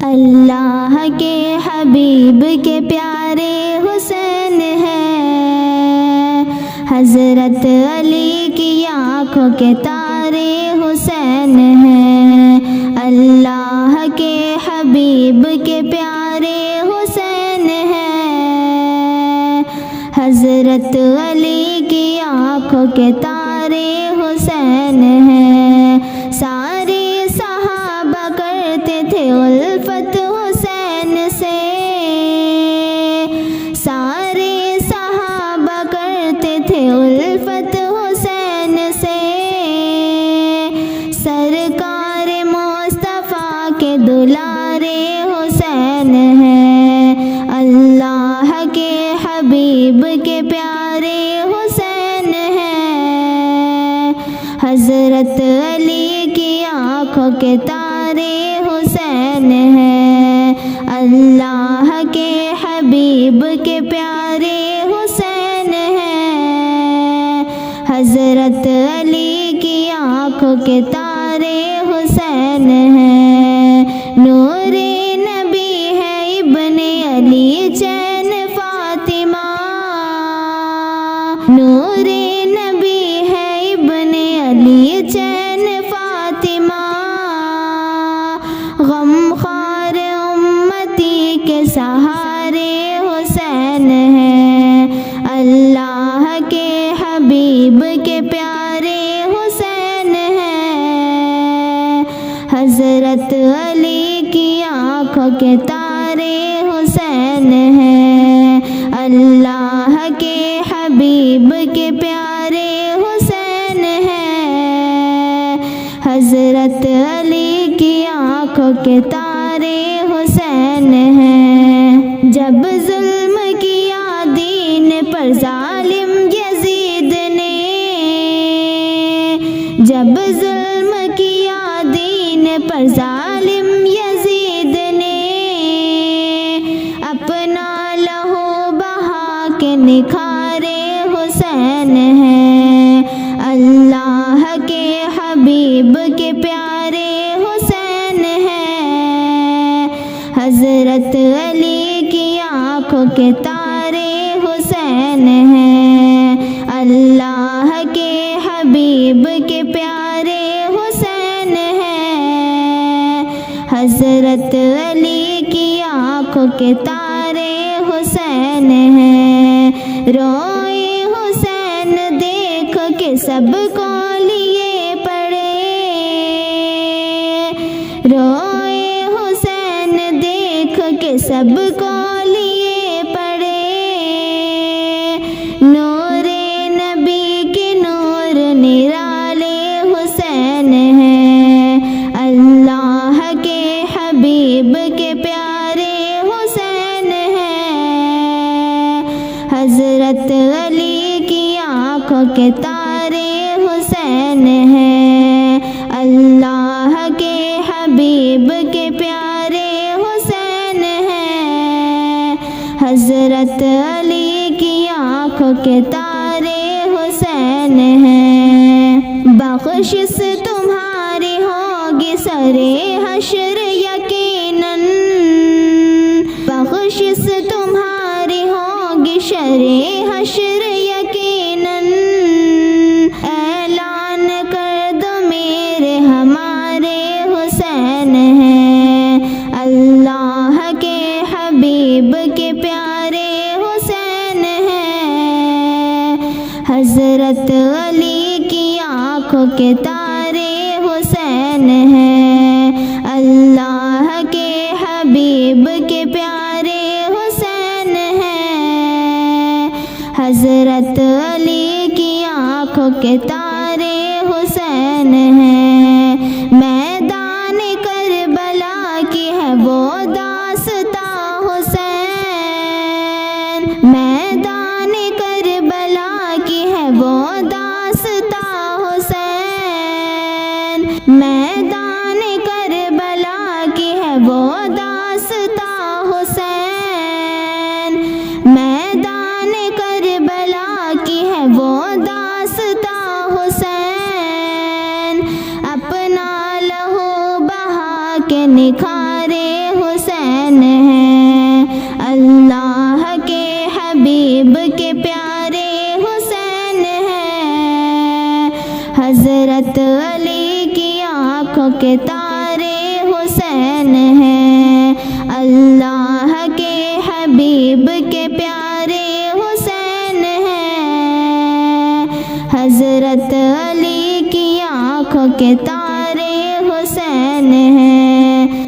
اللہ کے حبیب کے پیارے حسین ہیں، حضرت علی کی آنکھوں کے تارے حسین ہیں، اللہ کے حبیب کے پیارے حسین ہیں، حضرت علی کی آنکھوں کے تارے حسین ہیں۔ سارے صحابہ کرتے تھے الفت حسین سے، سارے صحابہ کرتے تھے الفت حسین سے، سرکار مصطفیٰ کے دلارے حسین ہیں، اللہ کے حبیب کے پیارے حسین ہیں، حضرت علی کی آنکھوں کے تارے حسین ہیں، اللہ کے حبیب کے پیارے حسین ہیں، حضرت علی کی آنکھوں کے تارے حسین ہیں۔ نور نبی ہے ابن علی چین فاطمہ، نور نبی ہے ابن علی چین فاطمہ، غمخوار امتی کے سہارے حسین ہیں، اللہ کے حبیب کے پیارے حسین ہیں، حضرت علی کی آنکھوں کے تارے حسین ہیں، اللہ کے حبیب کے پیارے حسین ہیں، حضرت علی کی آنکھوں کے تارے حسین ہیں۔ جب ظلم کیا دین پر ظالم یزید نے، جب ظلم کیا دین پر ظالم یزید نے، اپنا لہو بہا کے نکھارے حسین ہیں، اللہ کے حبیب کے پیارے حسین ہیں، حضرت علی کی آنکھوں کے تارے حسین ہیں، اللہ کے حبیب کے پیارے حسین ہیں، حضرت علی کی آنکھوں کے تارے حسین ہیں۔ روئے حسین دیکھ کے سب کو لیے پڑے، روئے حسین دیکھ کے سب کو لیے پڑے، نور نبی کے نور نرالے حسین ہیں، اللہ کے حبیب کے پیارے حسین ہیں، حضرت علی کی آنکھوں کے تارے حسین ہیں، اللہ کے حبیب کے پیارے حسین ہیں، حضرت علی کی آنکھوں کے تارے حسین ہیں۔ بخشش تمہاری ہوگی سرے حشر یقیناً، بخشش تمہاری ہوگی شرے حشر یقیناً، اعلان کر دو میرے ہمارے حسین ہیں، اللہ کے حبیب کے پیارے حسین ہیں، حضرت علی کی آنکھوں کے تارے حسین ہیں، اللہ کے حبیب کے پیارے حسین ہیں، حضرت علی کی آنکھوں کے تارے حسین ہیں۔ میدان کربلا کی ہے وہ داستاں حسین، میدان کربلا کی ہے وہ داستاں حسین، میدان کربلا کی ہے وہ داستاں حسین، میدان کربلا کی ہے وہ داستاں حسین، اپنا لہو بہا کے نکھارے حسین حضرت علی کی آنکھوں کے تارے حسین ہیں، اللہ کے حبیب کے پیارے حسین ہیں، حضرت علی کی آنکھوں کے تارے حسین ہیں،